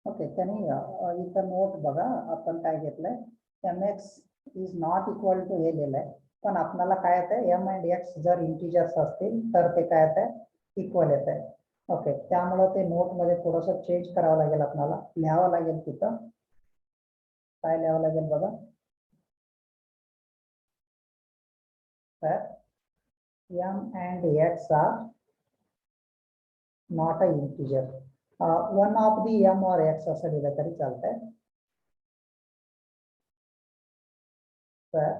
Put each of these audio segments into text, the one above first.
Okay, त्यांनी इथं note बघा, आपण काय घेतलंय, mx is not equal to हे लिहिलंय, पण आपल्याला काय येतंय, m and x जर इंटिजर्स असतील तर ते काय येतंय, इक्वल येतंय. ओके, त्यामुळे ते नोट मध्ये थोडंसं चेंज करावं लागेल, आपल्याला लिहावं लागेल. तिथं काय लिहावं लागेल बघा, तर m and x are not a integer. One of the m or x असं लिहिलं तरी चालतंय. तर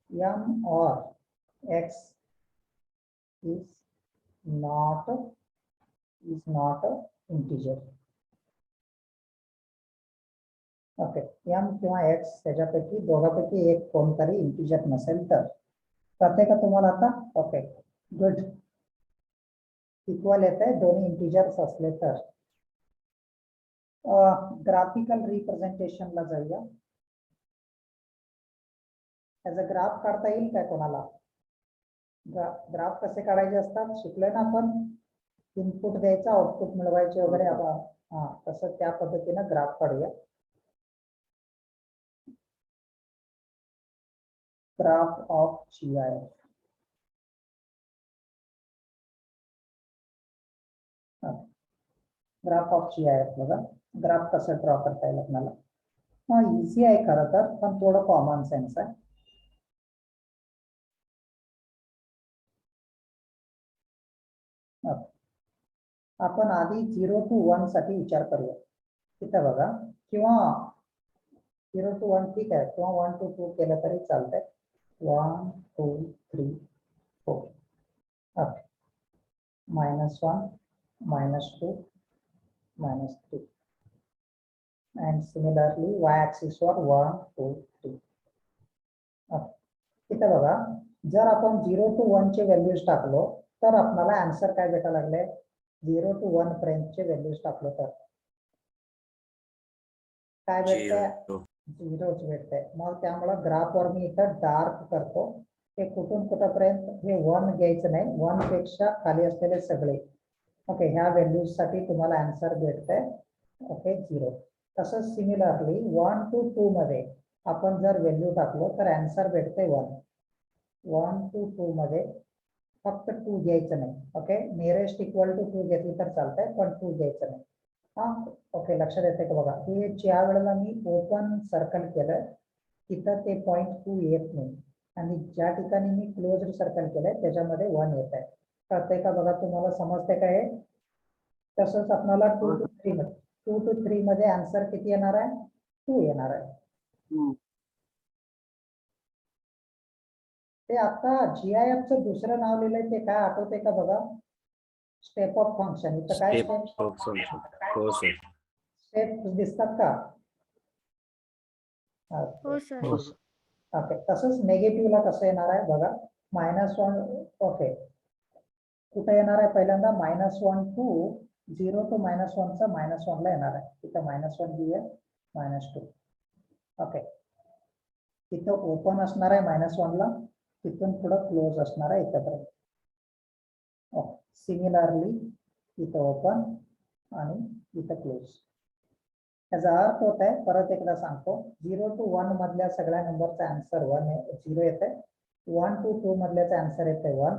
m or x is not a integer. Okay, m किंवा x त्याच्यापैकी दोघांपैकी एक कोणतरी इंटिजर नसेल तर कळतंय का तुम्हाला आता? Okay, good. इक्वल येत आहे दोन्ही इंटिजर्स असले तर. ग्राफिकल रिप्रेझेंटेशनला जाऊया. त्याचा ग्राफ काढता येईल काय कोणाला? ग्राफ कसे काढायचे असतात शिकलोय ना आपण, इनपुट द्यायचं, आउटपुट मिळवायचे वगैरे. हा, तसं त्या पद्धतीनं ग्राफ काढूया. Graph of GIF. Graph of GIF बघा, ग्राफ कसं ड्रॉ करता येईल आपल्याला. हा, इझी आहे खरं तर, पण थोडं कॉमन सेन्स आहे. आपण आधी 0 to 1 साठी विचार करूया. तिथं बघा, किंवा 0 to 1 ठीक आहे, किंवा 1 to 2 केलं तरी चालतंय. 1 2 3 4. ओके, -1 -2 -3. and similarly y-axis वर 1 2 3. इथं बघा, जर आपण 0 to 1 चे व्हॅल्यूज टाकलो तर आपल्याला आन्सर काय भेटायला लागले, 0 to 1 पर्यंतचे व्हॅल्यूज टाकलो तर काय भेटतंय, 0च भेटतंय. मग त्यामुळे ग्राफवर मी इथं डार्क करतो. हे कुठून कुठपर्यंत, हे 1 घ्यायचं नाही, 1 पेक्षा खाली असलेले सगळे. ओके, ह्या व्हॅल्यूज साठी तुम्हाला आन्सर भेटतंय ओके 0. तसंच सिमिलरली 1 to 2 मध्ये आपण जर व्हॅल्यू टाकलो तर आन्सर भेटतंय 1. 1 to 2 मध्ये फक्त 2 घ्यायचं नाही. ओके, नियरेस्ट इक्वल टू 2 घेतली तर चालतंय, पण 2 घ्यायचं नाही. हा, ओके, लक्षात येते का बघा, हे ज्या वेळेला मी ओपन सर्कल केलं तिथं ते पॉइंट 2 येत नाही, आणि ज्या ठिकाणी मी क्लोज्ड सर्कल केलंय त्याच्यामध्ये 1 येत आहे. कळतंय का बघा, तुम्हाला समजतंय का हे? तसंच आपल्याला 2 to 3 मध्ये आन्सर किती येणार आहे, 2 येणार आहे. ते आता GIF चं दुसरं नाव लिहिलंय ते काय आठवतंय का बघा, स्टेप ऑफ फंक्शन. इथं काय स्टेप दिसतात का? हो सर. ओके, तसंच नेगेटिव्हला कसं येणार आहे बघा, -1. ओके, कुठे येणार आहे पहिल्यांदा, -1 to 0 to -1 चा -1 ला येणार आहे. तिथं -1 लिहूया, -2. ओके, तिथं ओपन असणार आहे -1 ला, तिथून पुढं क्लोज असणार आहे इथपर्यंत. ओके, सिमिलरली इथं ओपन आणि इथं क्लोज. याचा अर्थ होत आहे, परत एकदा सांगतो, 0 to 1 मधल्या सगळ्या नंबरचा आन्सर 0 येत आहे. 1 to 2 मधल्याचा आन्सर येत आहे 1.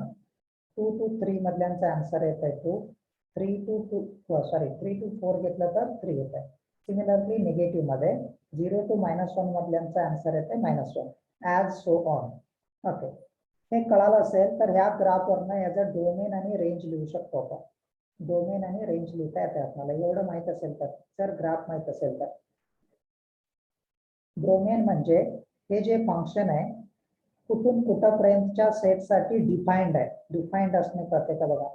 2 to 3 मधल्यांचा आन्सर येत आहे 2. 3 to 4 घेतलं तर 3 येत आहे. सिमिलरली निगेटिव्ह मध्ये 0 to -1 मधल्यांचा आन्सर येत आहे -1, ऍज सो ऑन. ओके, हे कळालं असेल तर ह्या ग्राफवरनं याचं डोमेन आणि रेंज लिहू शकतो आपण. डोमेन आणि रेंज लिहिता येते आपल्याला, एवढं माहित असेल तर, जर ग्राफ माहित असेल तर. डोमेन म्हणजे हे जे फंक्शन आहे कुठून कुठपर्यंतच्या सेटसाठी डिफाईन्ड आहे. डिफाईन्ड असणे कळते का बघा,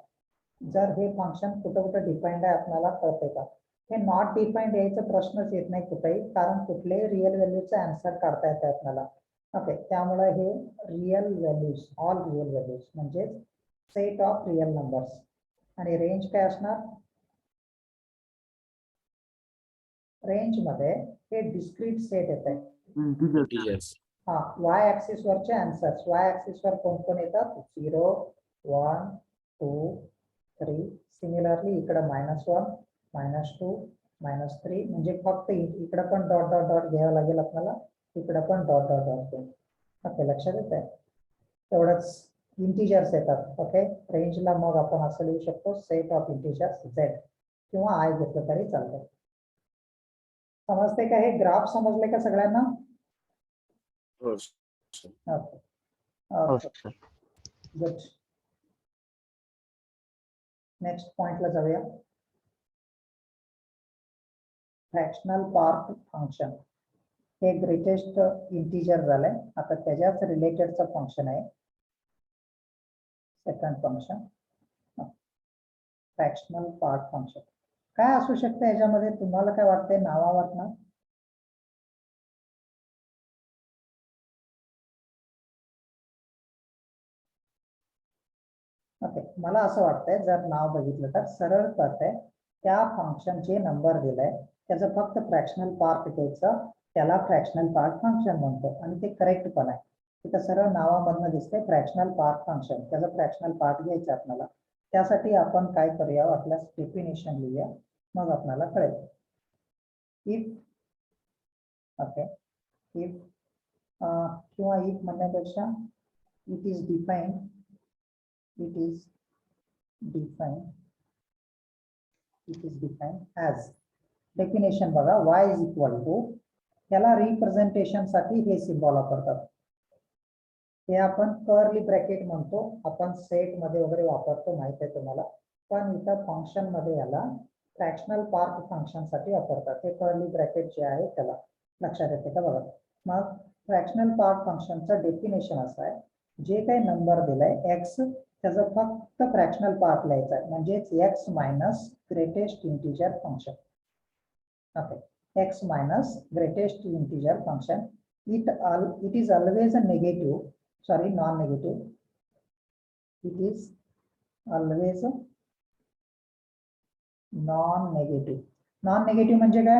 जर हे फंक्शन कुठं डिफाईन्ड आहे आपल्याला कळते का. हे नॉट डिफाईन्ड यायचा प्रश्नच येत नाही कुठेही, कारण कुठलेही रिअल व्हॅल्यूचा आन्सर काढता येते आपल्याला. ओके, त्यामुळे हे real values, all real values म्हणजे सेट ऑफ रिअल नंबर्स. आणि रेंज काय असणार, रेंज मध्ये हे डिस्क्रीट सेट येत आहे. हा, वाय ऍक्सिस वरचे आन्सर्स, वाय ऍक्सिस वर कोण कोण येतात, 0 1 2 3. सिमिलरली इकडे -1 -2 -3 म्हणजे फक्त इकडे पण डॉट डॉट डॉट घ्यावं लागेल आपल्याला, इकडे पण डॉट डॉट डॉट घ्यावं. ओके, लक्षात येत आहे. तेवढंच इंटिजर्स येतात. ओके, रेंजला मग आपण असं लिहू शकतो सेट ऑफ इंटिजर्स z किंवा i घेतलं तरी चालतं. समजते का? हे ग्राफ समजले का सगळ्यांना? Okay okay good. नेक्स्ट पॉइंटला जाऊया. फ्रॅक्शनल पार्ट फंक्शन हे ग्रेटेस्ट इंटिजर झालंय. आता त्याच्याच रिलेटेडचं फंक्शन आहे second function, fractional part function. काय असू शकतं याच्यामध्ये? तुम्हाला काय वाटतंय नावावरनं? ओके, मला असं वाटतंय जर नाव बघितलं तर सरळ कळतंय. त्या फंक्शन जे नंबर दिलाय त्याचं फक्त फ्रॅक्शनल पार्ट घ्यायचं, त्याला फ्रॅक्शनल पार्ट फंक्शन म्हणतो आणि ते करेक्ट पण आहे. तिथं सरळ नावामधनं दिसतंय फ्रॅक्शनल पार्ट फंक्शन, त्याचं फ्रॅक्शनल पार्ट घ्यायचं आपल्याला. त्यासाठी आपण काय करूया, आपल्या डेफिनेशन लिहूया, मग आपल्याला कळेल. इफ ओके, इफ किंवा इफ म्हणण्यापेक्षा it is defined, it is defined as, definition बघा, y is equal to, त्याला रिप्रेझेंटेशन साठी हे सिम्बॉल वापरतात. हे आपण कर्ली ब्रॅकेट म्हणतो, आपण सेट मध्ये वगैरे वापरतो, माहित आहे तुम्हाला. पण इथं फंक्शन मध्ये याला फ्रॅक्शनल पार्ट फंक्शन साठी वापरतात. हे कर्ली ब्रॅकेट जे आहे त्याला, लक्षात येते का बघा. मग फ्रॅक्शनल पार्ट फंक्शनचं डेफिनेशन असं आहे, जे काही नंबर दिलाय x त्याचं फक्त फ्रॅक्शनल पार्ट लिहायचा आहे, म्हणजेच x minus greatest integer function. Okay, x minus greatest integer function. It is always a negative, sorry non negative, it is always non negative. Non negative म्हणजे काय?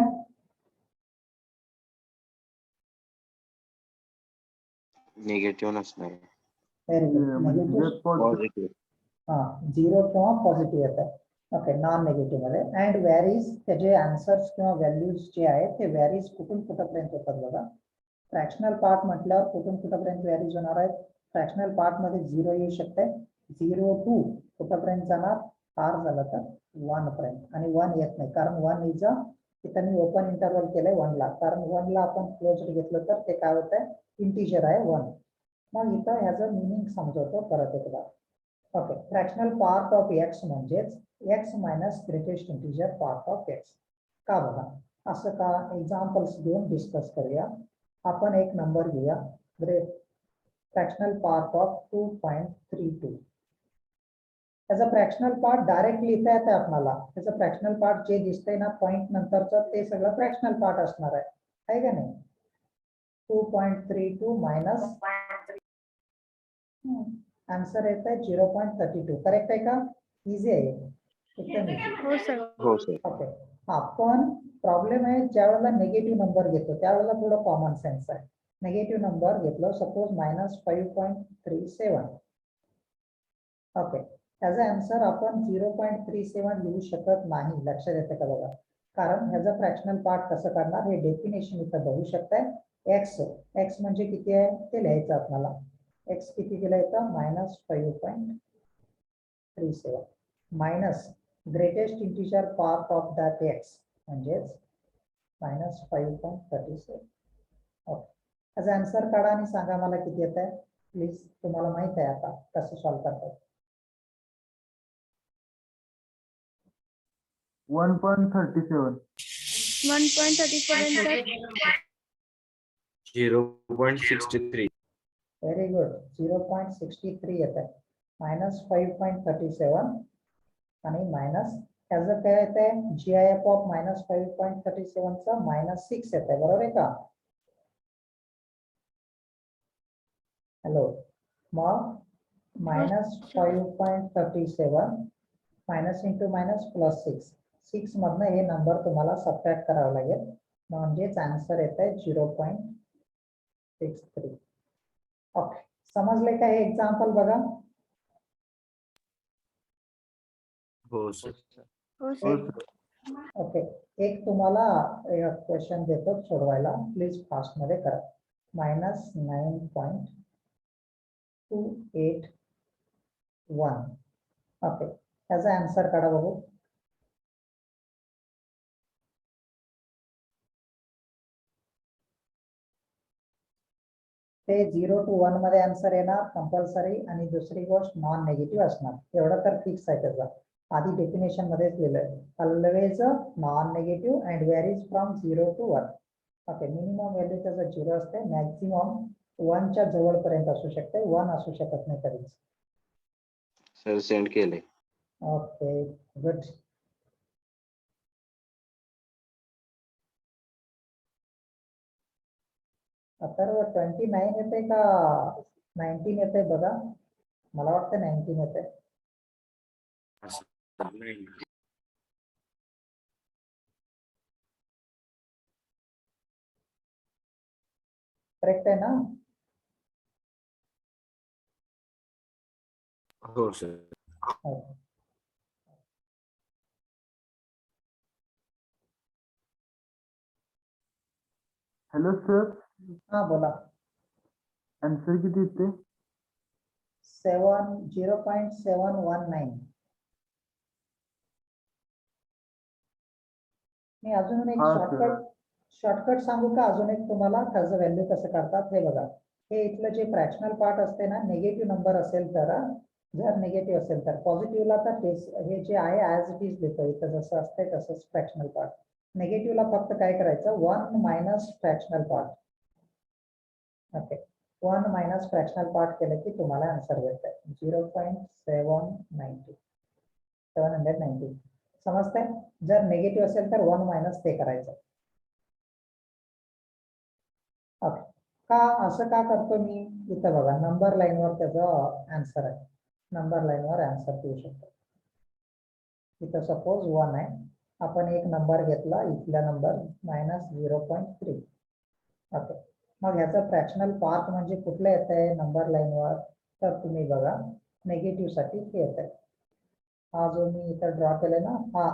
निगेटिव्ह नसणार. Very good, negative positive. Zero किंवा positive येतात. Okay, non negative मध्ये. And varies, त्याचे answers किंवा values जे आहेत ते व्हॅरीज कुठून कुठपर्यंत होतात बघा. फ्रॅक्शनल पार्ट म्हटल्यावर कुठून कुठपर्यंत व्हॅरीज होणार आहेत? फ्रॅक्शनल पार्ट मध्ये 0 येऊ शकते, 0 टू कुठपर्यंत जाणार? r झालं तर 1 पर्यंत, आणि 1 येत नाही कारण 1 इज अ, इथं मी ओपन इंटरवल केलंय 1 ला, कारण 1 ला आपण क्लोज्ड घेतलं तर ते काय होतंय? इंटिजर आहे 1. मग इथं ह्याचं मिनिंग समजवतो परत एकदा. Okay, fractional part of x म्हणजेच x minus greatest integer part of x. का बघा असं का? एक्झाम्पल्स घेऊन डिस्कस करूया. आपण एक नंबर घेऊया, फ्रॅक्शनल पार्ट ऑफ 2.32. त्याचा फ्रॅक्शनल पार्ट डायरेक्ट लिहिता येते आपल्याला. त्याचं फ्रॅक्शनल पार्ट जे दिसतंय ना पॉइंट नंतरचं, ते सगळं फ्रॅक्शनल पार्ट असणार आहे का नाही? 2.32 मायनस आन्सर येत आहे 0.32. करेक्ट आहे का? इझी आहे एकदम इझी. हो सर. ओके, हा पण प्रॉब्लेम आहे ज्या वेळेला निगेटिव्ह नंबर घेतो त्यावेळेला थोडं कॉमन सेन्स आहे. निगेटिव्ह नंबर घेतलं सपोज -5.37. ओके, त्याचा आन्सर आपण 0.37 लिहू शकत नाही. लक्षात येतं का बघा, कारण ह्याचं फ्रॅक्शनल पार्ट कसं करणार हे डेफिनेशन इथं बघू शकताय. x म्हणजे किती आहे ते लिहायचं आपल्याला. x किती केलं येतं? -5.37 minus greatest integer part of that x म्हणजेच -5.37. ओके, त्याचा आन्सर काढा आणि सांगा मला किती येत आहे प्लीज. तुम्हाला माहित आहे आता कसं सॉल्व्ह करतात. 1.37. 0.63. व्हेरी गुड, 0.63 येत आहे. -5.37 आणि मायनस त्याचं काय येत आहे? GIF ऑफ -5.37 चा -6 येत आहे, बरोबर आहे का? हॅलो, मग -5.37 मायनस इंटू मायनस प्लस 6 मधनं हे नंबर तुम्हाला सबट्रॅक्ट करावं लागेल, म्हणजेच आन्सर येत आहे 0.63. ओके, समजले का हे एक्झाम्पल बघा. हो सर. हो हो सर. सर. ओके, एक तुम्हाला क्वेश्चन देतो सोडवायला, प्लीज फास्ट मध्ये करा. -9.281. ओके, त्याचा आन्सर काढा बघू. ते 0 to 1 मध्ये आन्सर येणार कंपल्सरी, आणि दुसरी गोष्ट नॉन नेगेटिव्ह असणार. एवढं तर फिक्स आहे त्याचा. आधी डेफिनेशन मध्येच लिहिलंय, always non negative and varies from 0 to 1. Okay, minimum value त्याचा 0 असते, मॅक्झिमम 1च्या जवळपर्यंत असू शकते, 1 असू शकत नाही कधीच. सर सेंड केले. Okay, good. तर 29 येते का 19 येते बघा. मला वाटतं 19 येते. करेक्ट आहे ना? हो सर. हो. हॅलो सर, हा बोला. आन्सर किती येते? 0.719. मी अजून एक हा, शॉर्टकट सांगू का? अजून एक तुम्हाला त्याचं व्हॅल्यू कसं काढतात हे बघा. हे इथलं जे फ्रॅक्शनल पार्ट असते ना, निगेटिव्ह नंबर असेल तर, जर निगेटिव्ह असेल तर पॉझिटिव्हला तर हे जे आहे ऍज इट इज देतो, इथं जसं असते तसंच फ्रॅक्शनल पार्ट. निगेटिव्हला फक्त काय करायचं, 1 minus fractional part. Okay, 1 minus fractional part केलं की तुम्हाला आन्सर भेटतंय 0.790. समजतंय? जर निगेटिव्ह असेल तर 1 मायनस ते करायचं. ओके, का असं का करतो मी? इथं बघा, नंबर लाईनवर त्याचा आन्सर आहे. नंबर लाईनवर आन्सर देऊ शकतो. इथं सपोज 1 आहे, आपण एक नंबर घेतला, इथला नंबर -0.3. ओके, मग ह्याचं फ्रॅक्शनल पार्ट म्हणजे कुठलं येत आहे नंबर लाईनवर? तर तुम्ही बघा, नेगेटिव्ह साठी हे येत आहे. हा जो मी इथं ड्रॉ केलाय ना, हा.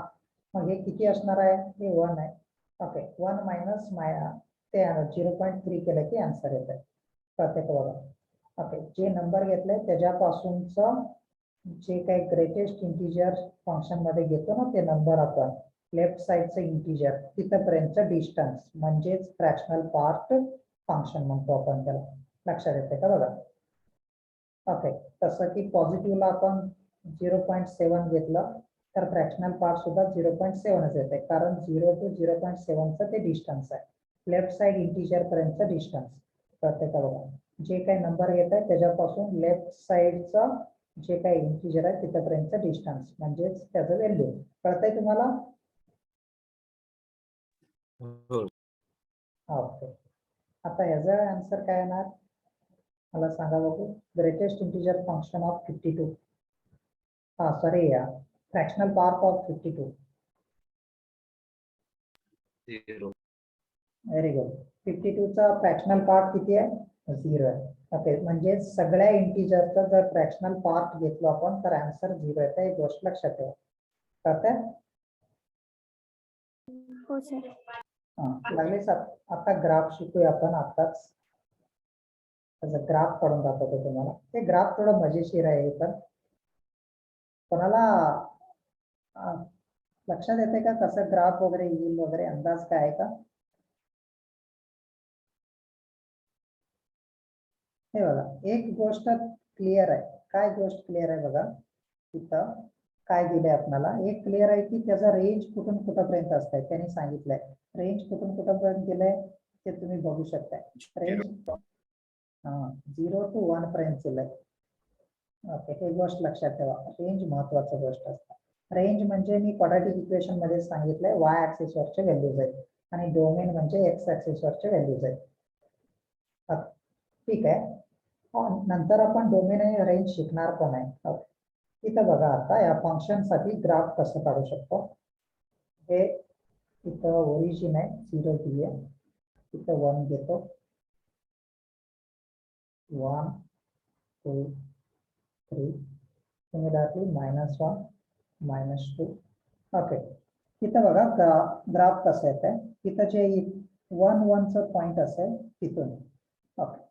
मग हे किती असणार आहे? हे 1 आहे. ओके, 1 मायनस ते 0.3 केलं की आन्सर येत आहे. प्रत्येक बघा. ओके, जे नंबर घेतले त्याच्यापासूनच जे काही ग्रेटेस्ट इंटिजर फंक्शन मध्ये घेतो ना ते नंबर, आपण लेफ्ट साइडचं इंटिजर तिथपर्यंतचं डिस्टन्स म्हणजेच फ्रॅक्शनल पार्ट फंक्शन म्हणतो आपण त्याला. लक्षात येते का बघा? ओके, तसं की पॉझिटिव्हला आपण 0.7 घेतलं तर फ्रॅक्शनल पार्ट सुद्धा 0.7च येते, कारण 0 to 0.7चं ते डिस्टन्स आहे, लेफ्ट साइड इंटिजर पर्यंतचं डिस्टन्स. प्रत्येक बघा, जे काही नंबर घेत आहे त्याच्यापासून लेफ्ट साइडचं जे काही इंटिजर आहे तिथपर्यंतचं डिस्टन्स म्हणजेच त्याचं व्हॅल्यू. कळतंय तुम्हाला? हो. ओके, आता ह्याचा आन्सर काय येणार मला सांगा बघू. Greatest integer function of 52. हा sorry, fractional part of 52. 0. Very good. 52चा फ्रॅक्शनल पार्ट किती आहे? 0 आहे. ओके, म्हणजे सगळ्या इंटिजरचा जर फ्रॅक्शनल पार्ट घेतलो आपण तर आन्सर 0 येतं. एक गोष्ट लक्षात ठेवा. कळतंय? हो सर. लागले सर. आता ग्राफ शिकूया आपण आताच. त्याचा ग्राफ काढून दाखवतो तुम्हाला. ते ग्राफ थोडं मजेशीर आहे. पण कोणाला लक्षात येते का कसं ग्राफ वगैरे येईल वगैरे, अंदाज काय आहे का? हे बघा, एक गोष्ट क्लिअर आहे. काय गोष्ट क्लिअर आहे बघा, इथं काय दिलंय आपल्याला? एक क्लिअर आहे की त्याचा रेंज कुठून कुठपर्यंत असतंय त्यांनी सांगितलंय. रेंज कुठून कुठपर्यंत दिलंय ते तुम्ही बघू शकताय. रेंज 0 to 1 पर्यंत दिलंय. ओके, हे गोष्ट लक्षात ठेवा. रेंज महत्वाची गोष्ट असते. रेंज म्हणजे मी क्वाड्रॅटिक इक्वेशन मध्ये सांगितलंय y ऍक्सिस वरचे व्हॅल्यूज आहेत आणि डोमेन म्हणजे x ऍक्सिस वरचे व्हॅल्यूज आहेत. ठीक आहे, नंतर आपण डोमेन आणि रेंज शिकणार पण आहे. इथं बघा, आता या फंक्शन साठी ग्राफ कसं काढू शकतो. हे इथं ओरिजिन आहे 0 दिले, इथं 1 घेतो, 1 2 3, सिमिलरली -1 -2. ओके, इथं बघा ग्राफ कसं येतंय, इथं जे 1 1चं पॉइंट असेल तिथून. ओके,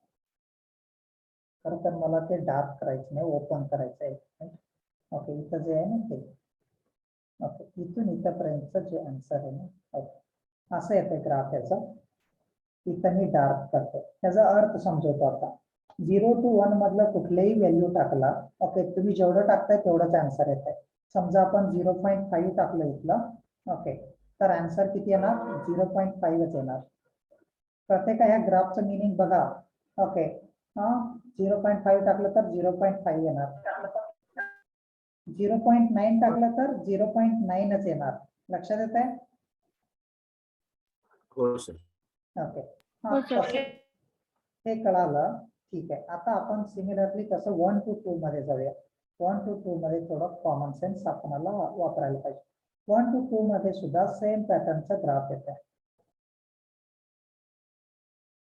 खरं तर मला ते डार्क करायचं नाही, ओपन करायचं आहे. ओके, इथं जे आहे ना ते, ओके, इथून इथंपर्यंतचं जे आन्सर आहे ना, ओके असं येतंय ग्राफ याचा. इथं मी डार्क करतो, त्याचा अर्थ समजवतो आता. 0 to 1 मधलं कुठलेही व्हॅल्यू टाकला, ओके, तुम्ही जेवढं टाकताय तेवढंच आन्सर येत आहे. समजा आपण 0.5 टाकलं इथलं, ओके, तर आन्सर किती येणार? 0.5च येणार. प्रत्येक ह्या ग्राफचं मिनिंग बघा. ओके, 0.5 टाकलं तर 0.5 येणार, 0.9 टाकलं तर 0.9च येणार. लक्षात येत आहे? हो सर. ओके, हो, sir. हे कळालं. ठीक आहे, आता आपण सिमिलरली कसं 1 to 2 मध्ये जाऊया. 1 to 2 मध्ये थोडं कॉमन सेन्स आपल्याला वापरायला पाहिजे. 1 to 2 मध्ये सुद्धा सेम पॅटर्नचा ग्राफ येत आहे.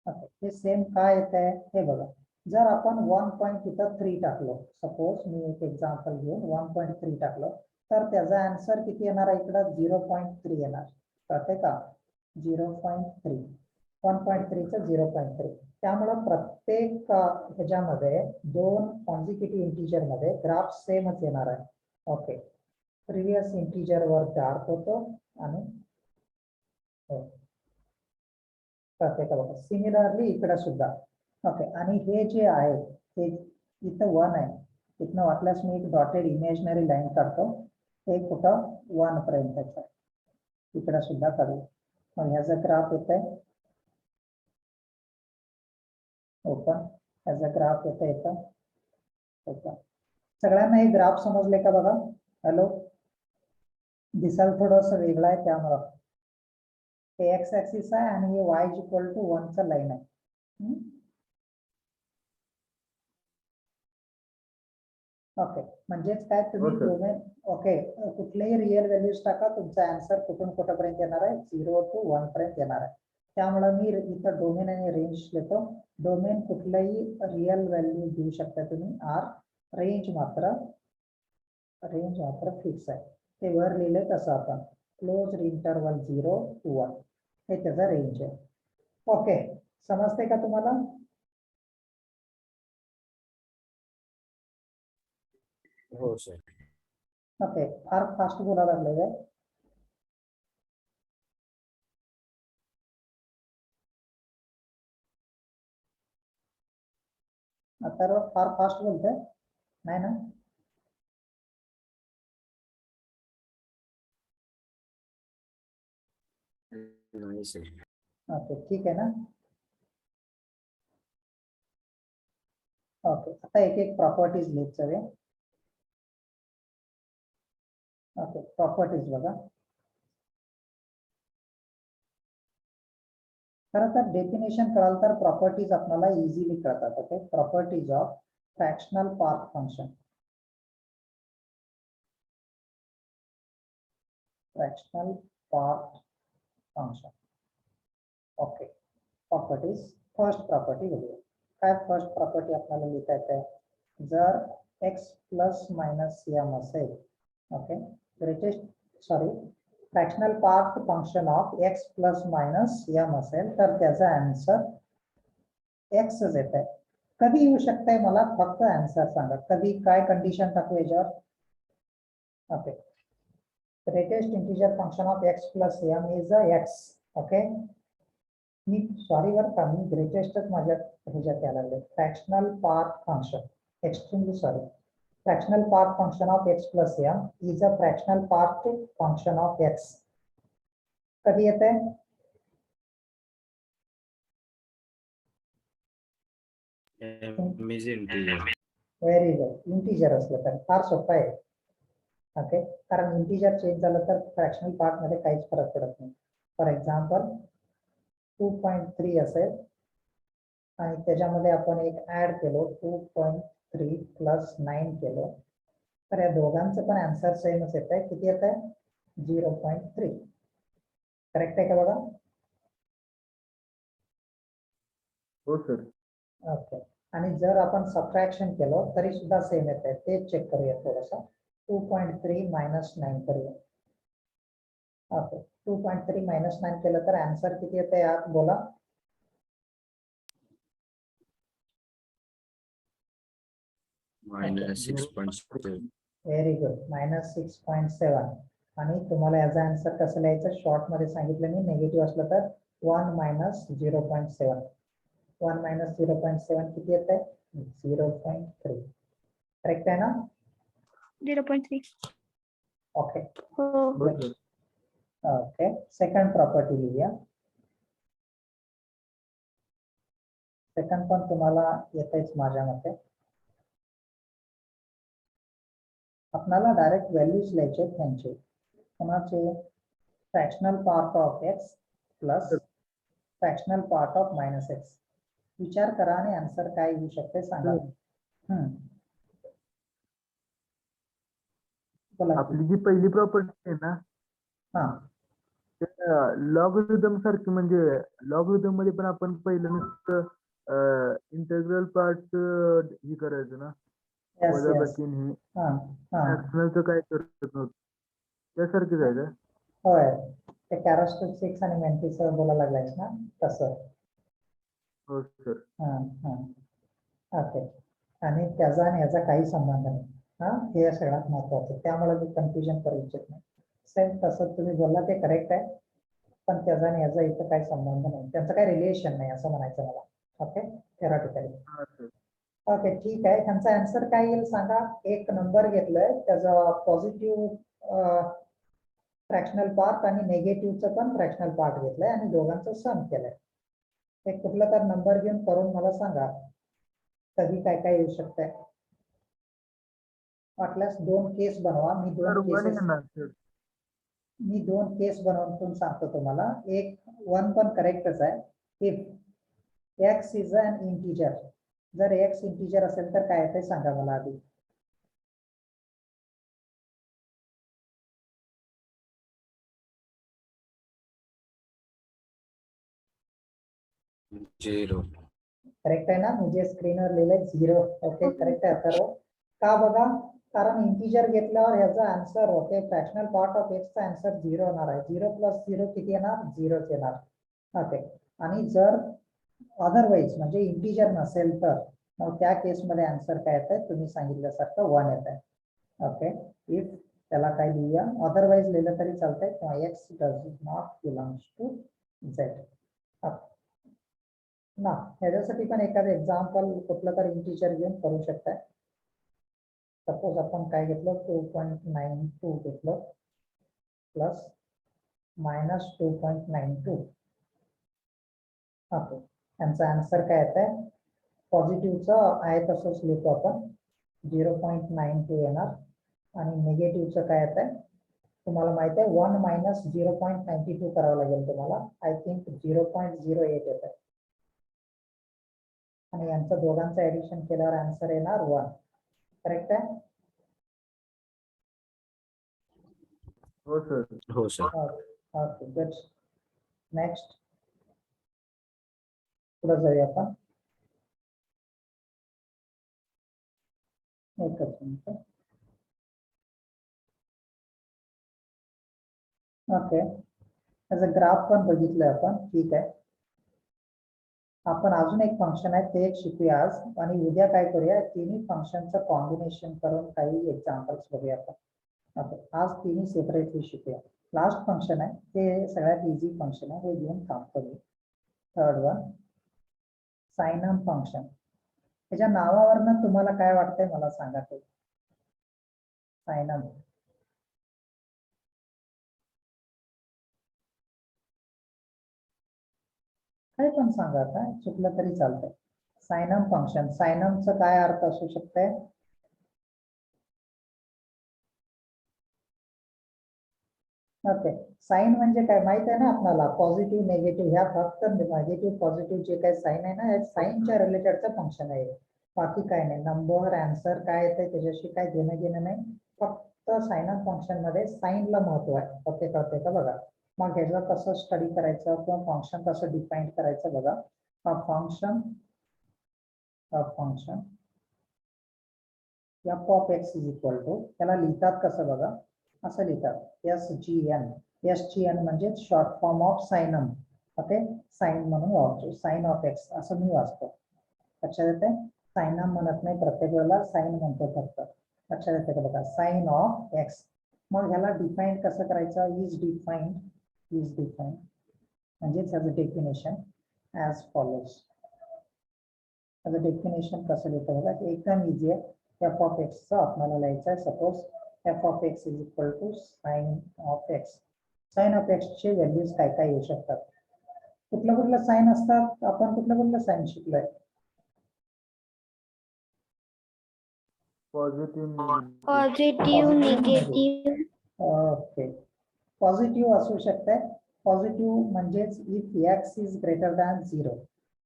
ओके, हे सेम काय येत आहे हे बघा. जर आपण 1.3 टाकलो, सपोज मी एक एक्झाम्पल घेऊन 1.3 टाकलं, तर त्याचा आन्सर किती येणार आहे? इकडं 0.3 येणार. कळते का? 0.3, 1.3चं 0.3. त्यामुळं प्रत्येक ह्याच्यामध्ये 2 कॉन्झिक्युटिव्ह इंटिजर मध्ये ग्राफ सेमच येणार आहे. ओके, प्रिव्हियस इंटिजर वर डार्क होतो आणि प्रत्येक बघा सिमिलरली इकडे सुद्धा. ओके, आणि हे जे आहे ते इथं 1 आहे, इथनं वाटल्यास मी एक डॉटेड इमेजनरी लाईन काढतो. हे कुठं 1 पर्यंतच आहे, इकडे सुद्धा काढू. मग ह्याचा ग्राफ येत आहे ओपन, ह्याचा ग्राफ येतं येतं ओपन. सगळ्यांना हे ग्राफ समजले का बघा? हॅलो, दिसायला थोडस वेगळं आहे त्यामुळं. हे एक्स ऍक्सिस आहे आणि हे y इक्वल टू 1 चा लाईन आहे. ओके, म्हणजेच काय तुम्ही Okay. डोमेन, ओके, कुठलेही रिअल व्हॅल्यूज टाका, तुमचा आन्सर कुठून कुठपर्यंत येणार आहे? 0 to 1 पर्यंत येणार आहे. त्यामुळे मी इथं डोमेन आणि रेंज घेतो. डोमेन कुठलाही रिअल व्हॅल्यू देऊ शकता तुम्ही आर, रेंज मात्र फिक्स आहे. ते वर लिहिले तसं आपण क्लोज इंटरवल 0 to 1 हे त्याचा रेंज आहे. ओके, समजते का तुम्हाला? हो सर. ओके, फार फास्ट बोलायला लागले आहे. आता फार फास्ट बोलतोय नाही ना? नाही सर. ओके, ठीक आहे ना? ओके, आता एक एक प्रॉपर्टीज लिहित जाऊया. ओके, प्रॉपर्टीज बघा. खरं तर डेफिनेशन कळाल तर प्रॉपर्टीज आपल्याला इझिली कळतात. Okay, properties of fractional part function. Fractional part function. Okay, properties. First property बघूया. काय फर्स्ट प्रॉपर्टी आपल्याला लिहिता येते? जर एक्स प्लस मायनस एम असेल, okay, fractional part function of x plus minus m असेल तर त्याचा आन्सर एक्सच येत आहे. कधी येऊ शकते मला फक्त आन्सर सांगा. कधी काय कंडिशन टाकू याच्यावर? Okay, greatest integer function of x plus m is x. Okay, मी सॉरी बरं का, मी ग्रेटेस्टच माझ्या ह्याच्यात यायला लागले. Fractional part function, extremely sorry. Fractional part function of x plus m is a fractional part function of x. कधी येते? इंटिजर. Very good. इंटिजर असलं तर फार सोपं आहे. ओके, कारण इंटिजर चेंज झालं तर फ्रॅक्शनल पार्ट मध्ये काहीच फरक पडत नाही. फॉर एक्झाम्पल 2.3 असेल आणि त्याच्यामध्ये आपण एक ऍड केलो 2.3 प्लस 9 केलो, तर या दोघांचं पण आन्सर सेमच येत आहे. किती येत आहे? 0.3. करेक्ट आहे का बघा? हो सर. ओके, आणि जर आपण सबट्रॅक्शन केलं तरी सुद्धा सेम येत आहे. ते चेक करूया थोडंसं. 2.3 minus 9 करूया. ओके 2.3 minus 9 केलं तर आन्सर किती येते यात बोला. -6.7. Very good -6.7. आणि तुम्हाला याचा आन्सर कसं लिहायचं शॉर्ट मध्ये सांगितलं मी निगेटिव्ह असलं तर 1 minus 0.7. 1 minus 0.7 किती येते 0.3. करेक्ट आहे ना. 0.3. ओके हो. हो सर. ओके सेकंड प्रॉपर्टी लिहूया. सेकंड पण तुम्हाला येतेच माझ्या मते. आपल्याला डायरेक्ट व्हॅल्यूज लिहायचे त्यांचे कोणाचे fractional part of x plus fractional part of minus x. विचार करा आणि आन्सर काय येऊ शकते सांगा. बोला. आपली जी पहिली प्रॉपर्टी आहे ना हा लॉगरिदम सारखी म्हणजे लॉगरिदम मध्ये पण आपण पहिलं नुसतं इंटेग्रल पार्ट हे करायचं ना Yes, yes. वजाबाकी हे हा हा फ्रॅक्शनलचं काय करत नव्हतं त्यासारखंच आहे का. होय ते कॅरेक्टरिस्टिक्स आणि मेंटिस बोलायला लागलायस ना तसं. हो सर. हा हा ओके आणि त्याचा आणि याचा काही संबंध नाही. हा हे सगळ्यात महत्वाचं त्यामुळे मी कन्फ्युजन करू इच्छित नाही. सेम तसं तुम्ही बोलला ते करेक्ट आहे पण त्याचा आणि याचा इथं काही संबंध नाही त्यांचं काही रिलेशन नाही असं म्हणायचं मला. Okay theoretically. हा सर. ओके ठीक आहे त्यांचा आन्सर काय येईल सांगा. एक नंबर घेतलाय त्याचा पॉझिटिव्ह फ्रॅक्शनल पार्ट आणि नेगेटिव्हचं पण फ्रॅक्शनल पार्ट घेतलाय आणि दोघांचं सम केलंय. एक कुठला तर नंबर घेऊन करून मला सांगा कधी काय काय येऊ शकतंय. वाटल्यास दोन केस बनवा. मी दोन केस बनवून सांगतो तुम्हाला. एक वन पण करेक्टच आहे. If x is an integer जर एक्स इंटिजर असेल तर काय ते सांगा मला आधी. Zero. करेक्ट आहे ना. म्हणजे स्क्रीनवर लिहिलंय 0. ओके करेक्ट आहे तर का बघा कारण इंटिजर घेतल्यावर याचा answer okay fractional part of एक्सचा आन्सर 0 होणार आहे. 0 + 0 किती येणार 0च येणार. ओके आणि जर अदरवाईज म्हणजे इंटिजर नसेल तर मग त्या केसमध्ये आन्सर काय येत आहे तुम्ही सांगितल्यासारखं 1 येत आहे. ओके इफ त्याला काय लिहूया अदरवाईज लिहिलं तरी चालतंय किंवा x does not belongs to Z ना. ह्याच्यासाठी पण एखादं एक्झाम्पल कुठलं तर इंटिजर घेऊन करू शकताय. सपोज आपण काय घेतलं 2.92 घेतलं प्लस -2.92. ओके यांचा आन्सर काय येत आहे पॉझिटिव्हचं आहे तसंच लिहितो आपण 0.92 येणार आणि निगेटिव्हचं काय येत आहे तुम्हाला माहिती आहे 1 - 0.92 करावं लागेल तुम्हाला. आय थिंक 0.08 येत आहे आणि यांचं दोघांचं ऍडिशन केल्यावर आन्सर येणार 1. करेक्ट आहे. हो सर. हो सर. Okay good. नेक्स्ट पुढे जाऊया आपण. एकच मिनिट. ओके त्याचा ग्राफ पण बघितलंय आपण. ठीक आहे आपण अजून एक फंक्शन आहे ते एक शिकूया आज आणि उद्या काय करूया तिन्ही फंक्शनचं कॉम्बिनेशन करून काही एक्झाम्पल्स बघूया आपण. ओके आज तिन्ही सेपरेटली शिकूया. लास्ट फंक्शन आहे ते सगळ्यात इझी फंक्शन आहे हे घेऊन काम करूया. Third one साइनम function. त्याच्या नावावरनं तुम्हाला काय वाटतंय मला सांगा ते. साइनम काय पण सांगा काय चुकलं तरी चालतंय. साइनम फंक्शन साइनमचं काय अर्थ असू शकतंय. ओके साइन म्हणजे काय माहित आहे ना आपल्याला पॉझिटिव्ह नेगेटिव्ह ह्या फक्त नेगेटिव्ह पॉझिटिव्ह जे काही साइन आहे ना साइनच्या रिलेटेडचं फंक्शन आहे. बाकी काय नाही नंबर आन्सर काय येते त्याच्याशी काय घेणं नाही. फक्त साइनम फंक्शन मध्ये साइनला महत्व आहे. ओके कळते का बघा. मग ह्याचं कसं स्टडी करायचं किंवा फंक्शन कसं डिफाईन करायचं बघा. Function f of x is equal to, त्याला लिहितात कसं बघा, असं लिहितात SGN. SGN म्हणजे short form of signum. Okay, sign म्हणून वाचतो, साइन ऑफ एक्स असं मी वाचतो. लक्षात येते, साइनम म्हणत नाही प्रत्येक वेळेला, साइन म्हणतो फक्त. लक्षात येते का बघा, साइन ऑफ एक्स. मग ह्याला डिफाईन कसं करायचं, इज डिफाईन म्हणजेच ह्याचं डेफिनेशन ॲज फॉलोज. त्याचं डेफिनेशन कसं लिहितं बघा, की एकदम इझी आहे. एफ ऑफ एक्सचं आपल्याला लिहायचं आहे, suppose F of x is equal to sine of X. Sine of एक्सचे व्हॅल्यूज काय काय येऊ शकतात, कुठलं साइन असतात, आपण कुठलं साइन शिकलोय, positive positive negative. Okay, positive असू शकते. पॉझिटिव्ह म्हणजेच if x is greater than 0.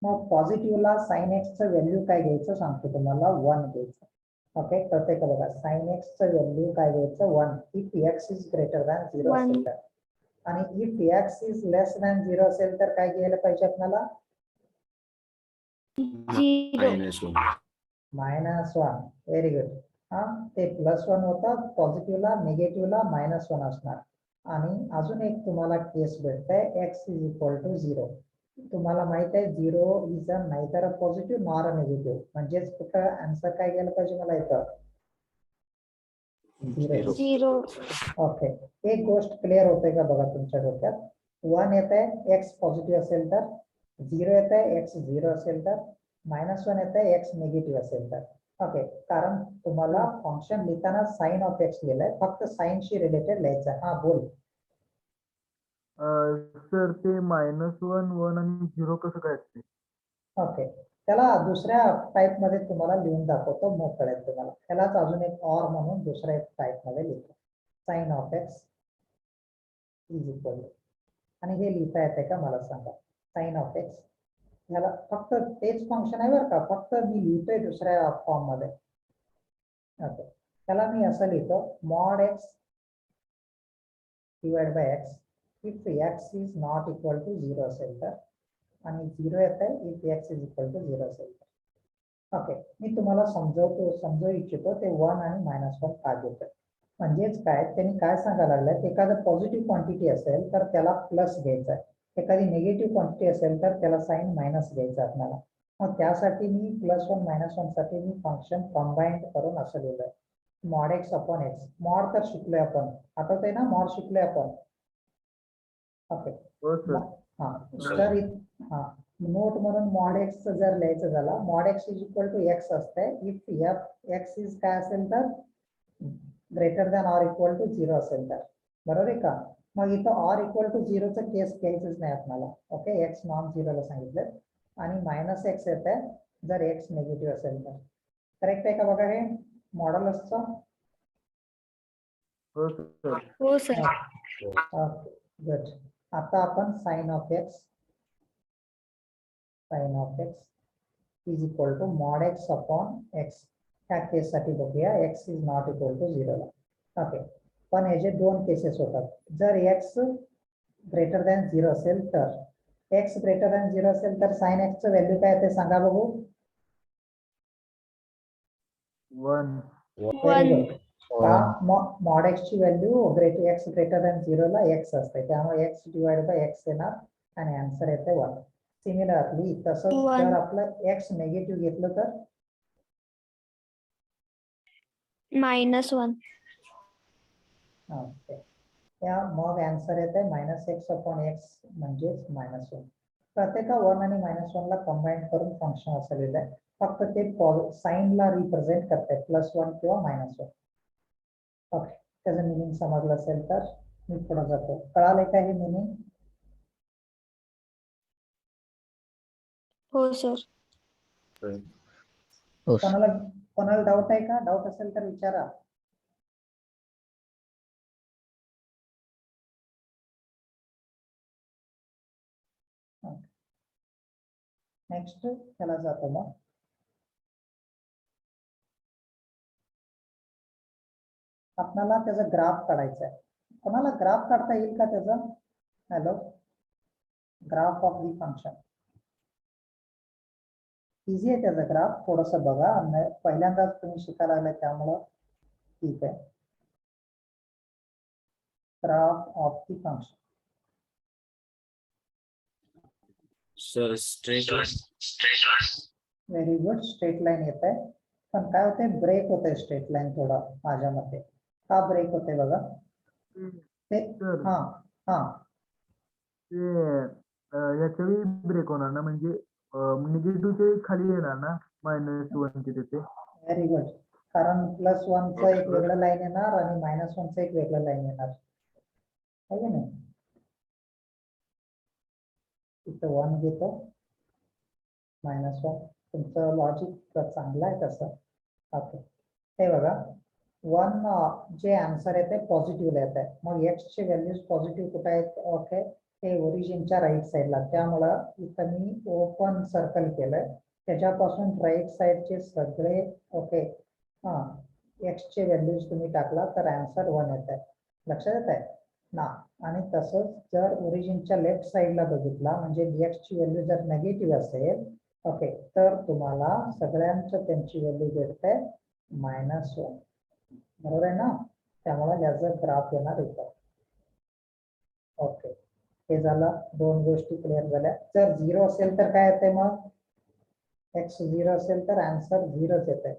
मग पॉझिटिव्हला साइन एक्सचं व्हॅल्यू काय घ्यायचं सांगतो तुम्हाला, 1 घ्यायचं. ओके, कळतंय का बघा, साइन एक्सचं व्हॅल्यू काय घ्यायचं, 1 if x is greater than 0 असेल तर. आणि if x is less than 0 असेल तर काय घ्यायला पाहिजे आपल्याला, 0. -1. Very good. हा, ते +1 होतं पॉझिटिव्हला, निगेटिव्हला -1 असणार. आणि अजून एक तुम्हाला केस भेटतंय, एक्स इज इक्वल टू 0. तुम्हाला माहित आहे 0 इज अ नाहीतर पॉझिटिव्ह नॉर अ निगेटिव्ह. म्हणजेच कुठं आन्सर काय घ्यायला पाहिजे मला इथं, 0. 0. ओके, एक गोष्ट क्लिअर होते का बघा तुमच्या डोक्यात, 1 येत आहे एक्स पॉझिटिव्ह असेल तर, 0 येत आहे एक्स 0 असेल तर, -1 येत आहे एक्स निगेटिव्ह असेल तर. ओके, कारण तुम्हाला फंक्शन लिहिताना साइन ऑफ एक्स लिहिलंय, फक्त साइनशी रिलेटेड लिहायचं. हा बोल. सर ते -1, 1 आणि 0 कसं काय असते? ओके, त्याला दुसऱ्या टाइप मध्ये तुम्हाला लिहून दाखवतो, मग कळेल तुम्हाला. त्यालाच अजून एक ऑर म्हणून दुसऱ्या एक टाइप मध्ये लिहितो, sign of x is equal to. आणि हे लिहिता येते का मला सांगा, साइन ऑफ एक्स. ह्याला फक्त तेच फंक्शन आहे बरं का, फक्त मी लिहितोय दुसऱ्या फॉर्म मध्ये. ओके, त्याला मी असं लिहितो, mod x divide by x if x is not equal to 0 असेल तर, आणि 0 येत आहे if x is equal to 0 असेल तर. ओके, मी तुम्हाला समजू इच्छितो ते 1 आणि -1 का घेतो. म्हणजेच काय, त्यांनी काय सांगायला लागलं, एखादं पॉझिटिव्ह क्वांटिटी असेल तर त्याला प्लस घ्यायचा आहे, एखादी निगेटिव्ह क्वांटिटी असेल तर त्याला साइन मायनस घ्यायचं आपल्याला. मग त्यासाठी मी +1 -1 साठी मी फंक्शन कंबाईंड करून असं लिहिलंय, mod X upon x. Mod तर शिकलोय आपण, आठवतंय ना, मॉड शिकलोय आपण. ओके, हो सर. हा तर हा नोट म्हणून मॉड एक्स जर लिहायचं झालं, mod x is equal to x असते इफ एक्स इज काय असेल तर greater than or equal to 0 असेल तर. बरोबर आहे का, मग इथं ऑर इक्वल टू 0चं केस घ्यायचंच नाही आपल्याला. ओके, एक्स नॉन 0ला सांगितलं, आणि -x येत आहे जर एक्स निगेटिव्ह असेल तर. करेक्ट आहे का बघा हे मॉडेल असतं. हो सर. हो सर. Okay good. आता आपण sine of x is equal to mod X upon X ह्या केससाठी बघूया, X is not equal to 0ला. ओके, पण ह्याचे दोन केसेस होतात. जर एक्स ग्रेटर दॅन 0 असेल तर, एक्स ग्रेटर दॅन 0 असेल तर साइन एक्सचं व्हॅल्यू काय ते सांगा बघू. 1. Very good. मॉड एक्स ची व्हॅल्यू एक्स ग्रेटर दॅन 0ला एक्स असते, त्यामुळे एक्स डिवाइड बाय एक्स येणार आणि आन्सर येते 1. सिमिलरली तसंच जर आपलं एक्स निगेटिव्ह घेतलं तर, -1. ओके, त्या मग आन्सर येते -x अपॉन एक्स म्हणजेच -1. प्रत्येका 1 आणि -1 ला कंबाईन करून फंक्शन असं लिहिलंय, फक्त ते साइनला रिप्रेझेंट करतात, +1 किंवा -1. ओके, त्याचं मिनिंग समजलं असेल तर मी पुढे जातो. कळालंय का हे मिनिंग? हो सर. कोणाला डाऊट आहे का? डाऊट असेल तर विचारा. नेक्स्ट त्याला जातो मग. आपल्याला त्याचा ग्राफ काढायचा आहे. कोणाला ग्राफ काढता येईल का त्याचा? Hello, graph of the function. Easy आहे त्याचा ग्राफ, थोडस बघा, आणि पहिल्यांदाच तुम्ही शिकायला लागलाय त्यामुळं ठीक आहे. Graph of the function. Sir straight very good, straight line येत आहे, पण काय होते, ब्रेक होते स्ट्रेट लाईन थोडा माझ्या मते. का ब्रेक होते बघा ते, सर हा हा ते याच्यावेळी ब्रेक होणार ना, म्हणजे निगेटिव्हच्या खाली येणार ना -1 तिथे. व्हेरी गुड, कारण +1चं एक वेगळं लाईन येणार आणि -1चं एक वेगळं लाईन येणार, आहे की नाही. इथं 1 घेतो, -1, तुमचं लॉजिक चांगलं आहे तसं. ओके, हे बघा 1 जे आन्सर आहे ते पॉझिटिव्ह येत आहे, मग x चे व्हॅल्यूज पॉझिटिव्ह कुठे आहेत, ओके, हे ओरिजिनच्या राईट साईडला, त्यामुळं इथं मी ओपन सर्कल केलंय, त्याच्यापासून राईट साईडचे सगळे, ओके, हा x चे व्हॅल्यूज तुम्ही टाकला तर आन्सर 1 येत आहे, लक्षात येत आहे ना. आणि तसंच जर ओरिजिनच्या लेफ्ट साईडला बघितला, म्हणजे dx ची व्हॅल्यू जर नेगेटिव्ह असेल, ओके, तर तुम्हाला सगळ्यांचं त्यांची व्हॅल्यू भेटते -1, बरोबर आहे ना. त्यामुळे याचा ग्राफ येणार इथं. ओके, हे झालं, दोन गोष्टी क्लिअर झाल्या. जर 0 असेल तर काय येते, मग x 0 असेल तर आन्सर 0च येते,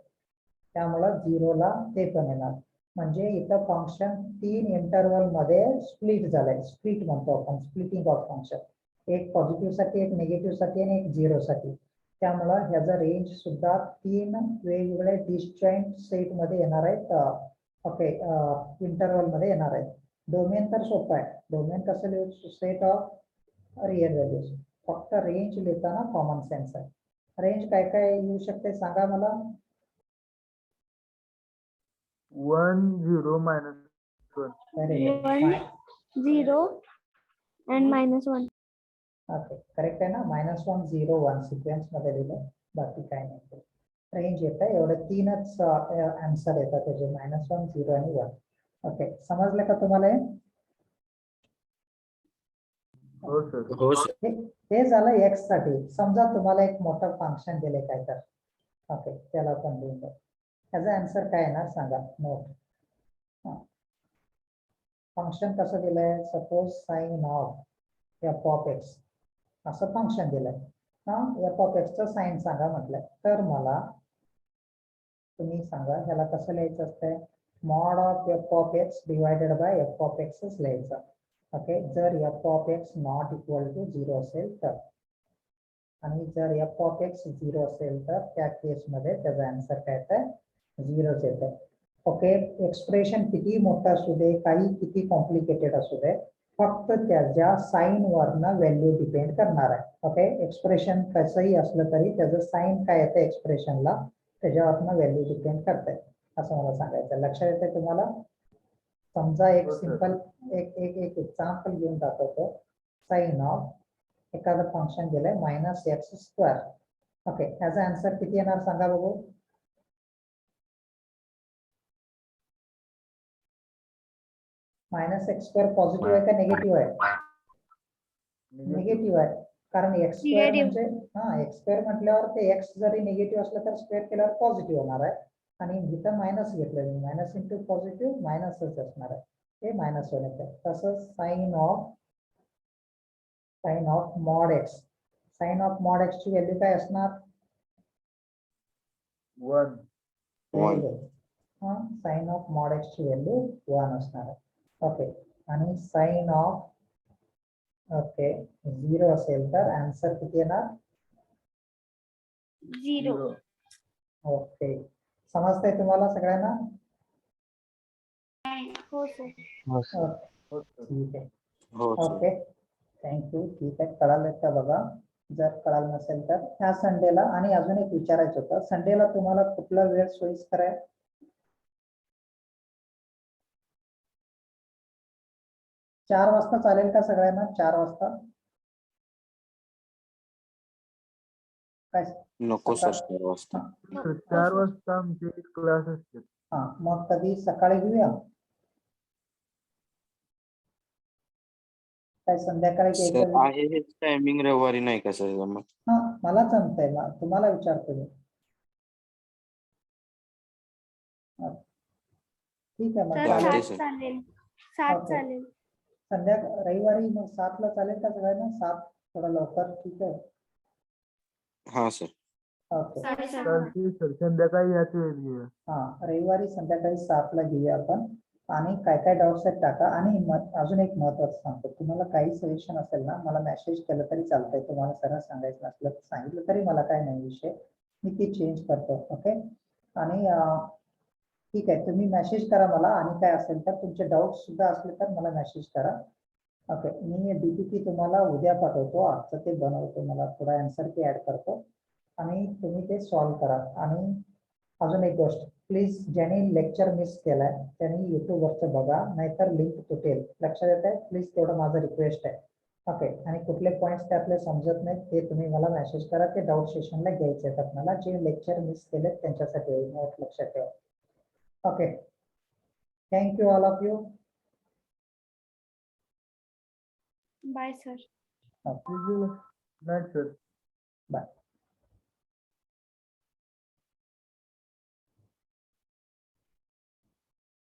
त्यामुळं 0ला ते पण येणार. म्हणजे इथं फंक्शन 3 इंटरवल मध्ये स्प्लिट झालंय, स्प्लिट म्हणतो आपण, स्प्लिटिंग ऑफ फंक्शन, एक पॉझिटिव्ह साठी, एक निगेटिव्ह साठी आणि एक 0 साठी. त्यामुळं ह्याचा रेंज सुद्धा 3 वेगवेगळे डिस्जॉइंट सेट मध्ये येणार आहेत, ओके, इंटरवल मध्ये येणार आहेत. डोमेन तर सोपं आहे, डोमेन कसं लिहू, सेट ऑफ रिअल व्हॅल्यूज, फक्त रेंज लिहिताना कॉमन सेन्स आहे. रेंज काय काय येऊ शकते सांगा मला. 1 0 -1. Very good, 1 0 and -1. Okay, correct आहे ना. -1 0 1 सिक्वेन्स मध्ये लिहिलं, बाकी काय नाही. रेंज येत आहे, एवढे 3च आन्सर येतात त्याचे, -1 0 आणि 1. ओके, समजलं का तुम्हाला हे? हो सर. हो सर. हे झालं x साठी. समजा तुम्हाला एक मोठं फंक्शन दिले काय तर, ओके, त्याला आपण लिहून द्या. त्याचा आन्सर काय येणार सांगा, नोट. फंक्शन कसं दिलंय, suppose sign of f of x असं फंक्शन दिलंय, हा f ऑफ x चं साइन सांगा म्हटलंय, तर मला तुम्ही सांगा ह्याला कसं लिहायचं असतंय, mod of f of x divided by f of x च लिहायचं. ओके, जर f of x not equal to 0 असेल तर, आणि जर f ऑफ x 0 असेल तर त्या केसमध्ये त्याचा आन्सर काय येतं, 0च येतं. ओके, एक्सप्रेशन किती मोठं असू दे, काही किती कॉम्प्लिकेटेड असू दे, फक्त त्याच्या साइन वरनं व्हॅल्यू डिपेंड करणार आहे. ओके, एक्सप्रेशन कसंही असलं तरी त्याचं साइन काय येतं एक्सप्रेशनला, त्याच्यावरनं व्हॅल्यू डिपेंड करते, असं मला सांगायचं. लक्षात येते तुम्हाला. समजा एक सिंपल एक एक्झाम्पल घेऊन दाखवतो. साइन ऑफ एखादं फंक्शन दिलंय -x². ओके, याचा आन्सर किती येणार सांगा बघू. -x² पॉझिटिव्ह आहे का निगेटिव्ह आहे? निगेटिव्ह आहे, कारण x² म्हणजे x² म्हटल्यावर ते x जरी निगेटिव्ह असलं तर स्क्वेअर केल्यावर पॉझिटिव्ह होणार आहे, आणि इथं मायनस घेतलं मी, मायनस इंटू पॉझिटिव्ह मायनसच असणार आहे, ते -1 येतं. तसंच sine of mod x, sine of mod x ची व्हॅल्यू काय असणार, 1. साइन ऑफ मॉड x ची व्हॅल्यू 1 असणार आहे. ओके, आणि साइन ऑफ 0 असेल तर आन्सर किती येणार, 0. ओके, समजतंय तुम्हाला सगळ्यांना. हो सर. ठीक आहे, हो सर. Okay, thank you. ठीक आहे, कळालं का बघा. जर कळालं नसेल तर ह्या संडेला, आणि अजून एक विचारायचं होतं, संडेला तुम्हाला कुठला वेळ सोयीस्कर आहे. 4 वाजता चालेल का सगळ्यांना, 4 वाजता? काय नको सर, सकाळ- 4 वाजता. 4 वाजता आमचे क्लास असते. हा, मग कधी सकाळी घेऊया. काय संध्याकाळी सर घ्यायचं आहे हेच टायमिंग रविवारी नाही का सर मग हा मला जमतंय तुम्हाला विचारतो मी. हा. ठीक आहे मग सर चालतंय चालेल. सात सर. चालेल 7 ओके. चालेल. रविवारी मग 7ला चालेल का सगळ्यांना? 7 थोडं लवकर ठीक आहे. हा सर. ओके. चालते सर, संध्याकाळी ह्याच वेळेस घेऊया. हा रविवारी संध्याकाळी 7ला घेऊया आपण. आणि काय काय डाऊट्स आहेत टाका. आणि अजून एक महत्वाचं सांगतो, तुम्हाला काही सजेशन असेल ना मला मेसेज केलं तरी चालतंय. तुम्हाला सरळ सांगायचं नसलं सांगितलं तरी मला काय नाही विषय, मी ती चेंज करतो. ओके. आणि ठीक आहे, तुम्ही मेसेज करा मला. आणि काय असेल तर तुमचे डाऊट सुद्धा असले तर मला मेसेज करा. ओके. मी DPT तुम्हाला उद्या पाठवतो. आजचं ते बनवतो, मला थोडा आन्सर की ऍड करतो आणि तुम्ही ते सॉल्व्ह करा. आणि अजून एक गोष्ट, प्लीज ज्यांनी लेक्चर मिस केलाय त्यांनी युट्यूबवरचं बघा, नाहीतर लिंक तुटेल. लक्षात येत आहे? प्लीज तेवढं माझं रिक्वेस्ट आहे. ओके. आणि कुठले पॉईंट्स त्यातले समजत नाहीत ते तुम्ही मला मेसेज करा. ते डाऊट सेशनला घ्यायचे आहेत आपल्याला. जे लेक्चर मिस केलेत त्यांच्यासाठी नोट लक्षात ठेवा. Okay. Thank you all of you. Bye sir. नाही सर. बाय.